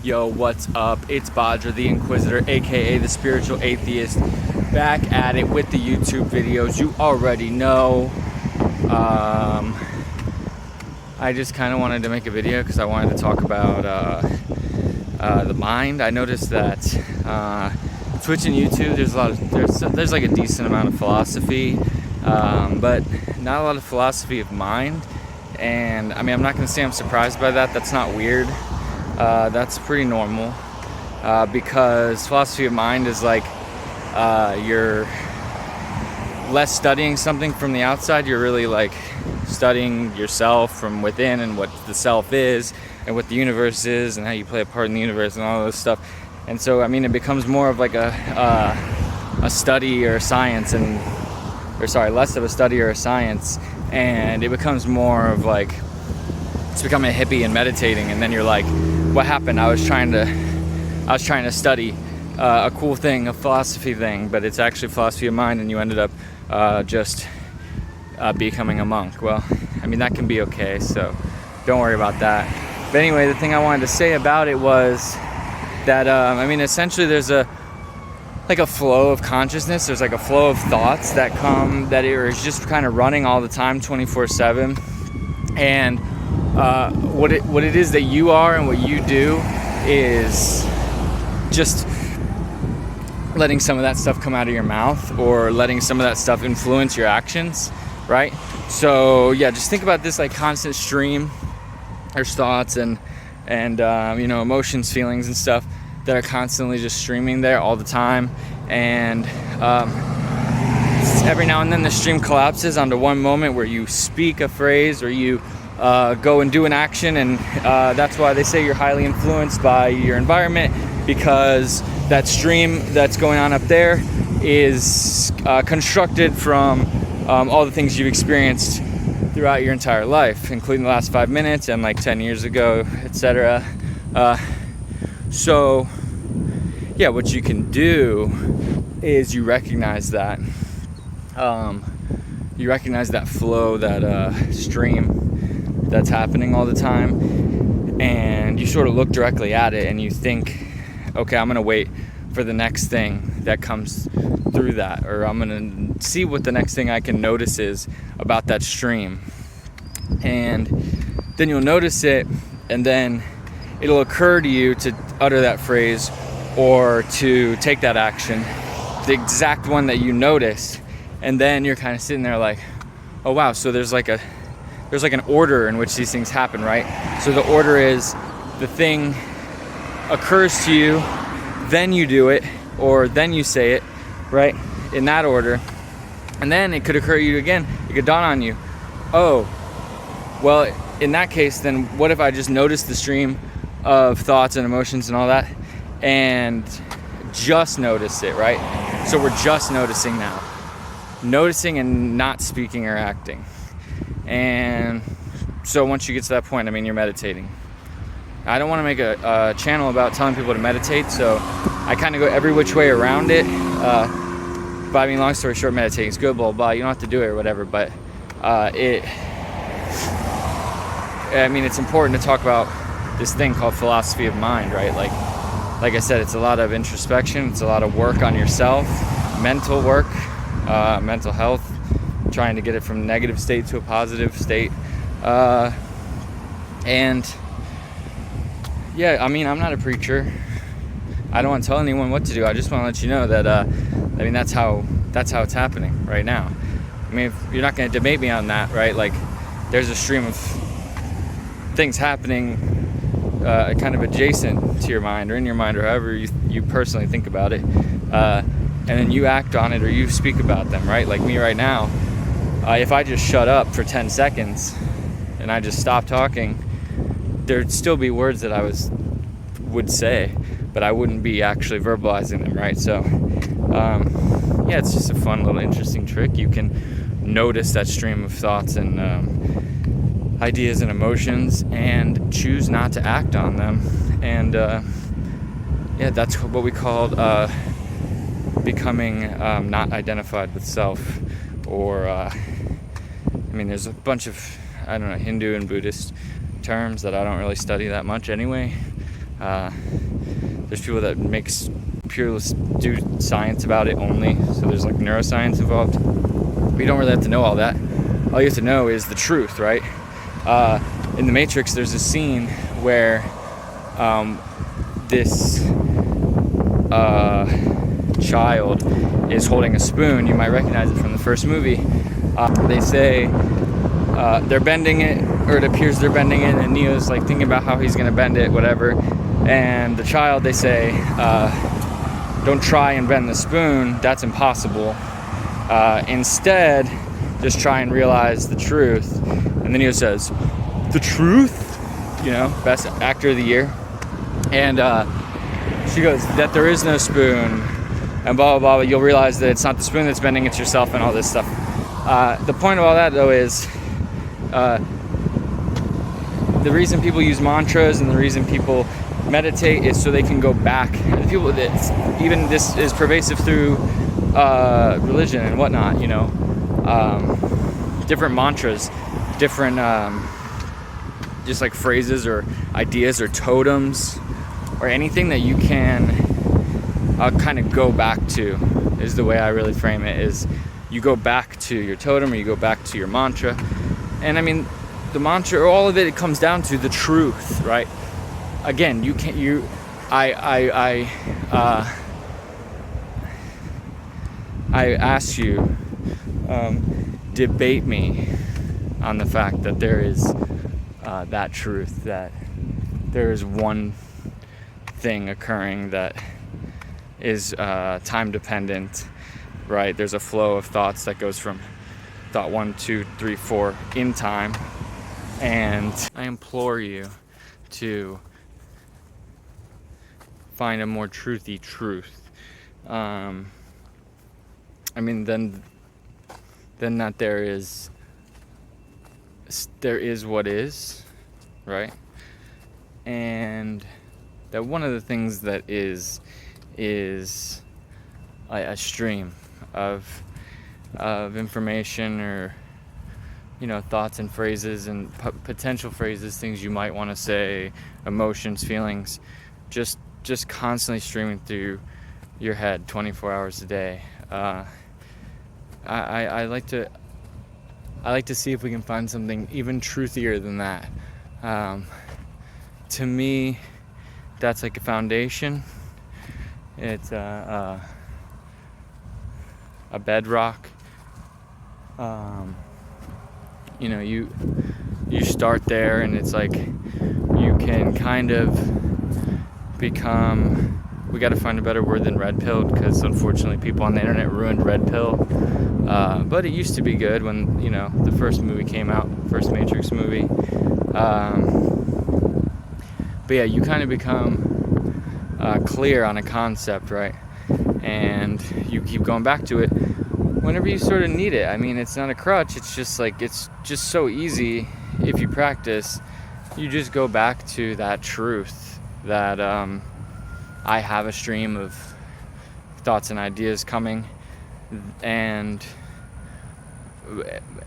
Yo, what's up? It's Badra the Inquisitor, aka the Spiritual Atheist, back at it with the YouTube videos. You already know. I just kind of wanted to make a video because I wanted to talk about the mind. I noticed that Twitch and YouTube, there's like a decent amount of philosophy, but not a lot of philosophy of mind. And I mean, I'm not going to say I'm surprised by that. That's not weird. That's pretty normal, because philosophy of mind is like you're less studying something from the outside. You're really like studying yourself from within and what the self is and what the universe is and how you play a part in the universe and all this stuff. And so, I mean, it becomes more of like a study or a science, less of a study or a science, and it becomes more of like it's becoming a hippie and meditating. And then you're like, what happened? I was trying to study a cool thing, a philosophy thing, but it's actually philosophy of mind, and you ended up just becoming a monk. Well, I mean, that can be okay, so don't worry about that. But anyway, the thing I wanted to say about it was that I mean, essentially there's a flow of consciousness. There's like a flow of thoughts that come, that is just kind of running all the time, 24/7. And what it is that you are and what you do is just letting some of that stuff come out of your mouth, or letting some of that stuff influence your actions, right? So yeah, just think about this like constant stream. There's thoughts and you know, emotions, feelings and stuff that are constantly just streaming there all the time. And every now and then the stream collapses onto one moment where you speak a phrase or you go and do an action, and that's why they say you're highly influenced by your environment, because that stream that's going on up there is constructed from all the things you've experienced throughout your entire life, including the last 5 minutes and like 10 years ago, etc. So yeah, what you can do is you recognize that flow, that stream that's happening all the time, and you sort of look directly at it and you think, okay, I'm gonna wait for the next thing that comes through that, or I'm gonna see what the next thing I can notice is about that stream. And then you'll notice it, and then it'll occur to you to utter that phrase or to take that action, the exact one that you noticed. And then you're kind of sitting there like, oh wow, so there's like an order in which these things happen, right? So the order is the thing occurs to you, then you do it, or then you say it, right? In that order. And then it could occur to you again. It could dawn on you, oh, well, in that case, then what if I just notice the stream of thoughts and emotions and all that, and just notice it, right? So we're just noticing now. Noticing and not speaking or acting. And so once you get to that point, I mean, you're meditating. I don't want to make a channel about telling people to meditate, so I kind of go every which way around it. But I mean, long story short, meditating is good, blah, blah, blah. You don't have to do it or whatever, but it's important to talk about this thing called philosophy of mind, right? Like I said, it's a lot of introspection. It's a lot of work on yourself, mental work, mental health, trying to get it from a negative state to a positive state. And yeah, I mean, I'm not a preacher. I don't want to tell anyone what to do. I just want to let you know that, I mean, that's how it's happening right now. I mean, if you're not going to debate me on that, right? Like, there's a stream of things happening kind of adjacent to your mind, or in your mind, or however you personally think about it. And then you act on it, or you speak about them, right? Like me right now, if I just shut up for 10 seconds and I just stop talking, there'd still be words that I would say, but I wouldn't be actually verbalizing them, right? So yeah, it's just a fun little interesting trick. You can notice that stream of thoughts and ideas and emotions and choose not to act on them. And yeah, that's what we called becoming not identified with self. Or I mean, there's a bunch of, I don't know, Hindu and Buddhist terms that I don't really study that much anyway. There's people that purely do science about it only, so there's like neuroscience involved. But you don't really have to know all that. All you have to know is the truth, right? In The Matrix, there's a scene where this child is holding a spoon. You might recognize it from the first movie. They say they're bending it, or it appears they're bending it, and Neo's like thinking about how he's gonna bend it, whatever. And the child, they say, don't try and bend the spoon, that's impossible. Instead, just try and realize the truth. And then Neo says, the truth? You know, best actor of the year. And she goes, that there is no spoon, and blah, blah, blah, but you'll realize that it's not the spoon that's bending, it's yourself, and all this stuff. The point of all that, though, is the reason people use mantras and the reason people meditate is so they can go back. People, even this is pervasive through religion and whatnot, you know. Different mantras, different just like phrases or ideas or totems or anything that you can kind of go back to, is the way I really frame it. Is you go back to your totem, or you go back to your mantra. And I mean, the mantra, or all of it, it comes down to the truth, right? Again, you can't, I ask you, debate me on the fact that there is that truth, that there is one thing occurring that is time dependent, right? There's a flow of thoughts that goes from thought 1, 2, 3, 4 in time. And I implore you to find a more truthy truth. I mean, then that there is what is, right? And that one of the things that is a stream of information, or, you know, thoughts and phrases and potential phrases, things you might want to say, emotions, feelings, just constantly streaming through your head 24 hours a day. I like to see if we can find something even truthier than that. To me, that's like a foundation. It's a bedrock. You know, you start there, and it's like you can kind of become, we got to find a better word than red pilled, because unfortunately people on the internet ruined red pill. But it used to be good when, you know, the first movie came out, first Matrix movie. But yeah, you kind of become clear on a concept, right? And you keep going back to it whenever you sort of need it. I mean, it's not a crutch. It's just like, it's just so easy if you practice. You just go back to that truth that I have a stream of thoughts and ideas coming, and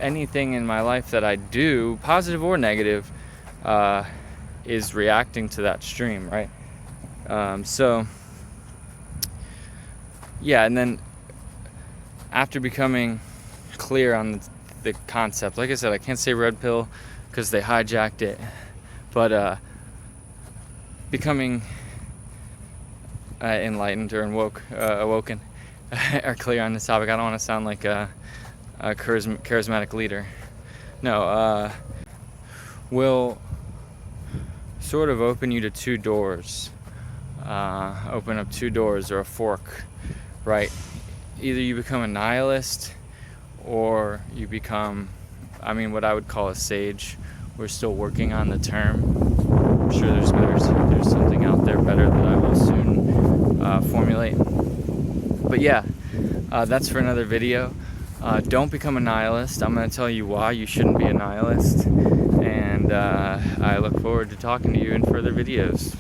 anything in my life that I do, positive or negative, is reacting to that stream, right? So yeah, and then after becoming clear on the concept, like I said, I can't say red pill because they hijacked it, but becoming enlightened or awoken or clear on this topic. I don't want to sound like a charismatic leader. No, will sort of open you to two doors. Open up two doors, or a fork, right? Either you become a nihilist, or you become, I mean, what I would call a sage. We're still working on the term. I'm sure there's something out there better that I will soon formulate. But yeah, that's for another video. Don't become a nihilist. I'm going to tell you why you shouldn't be a nihilist. And I look forward to talking to you in further videos.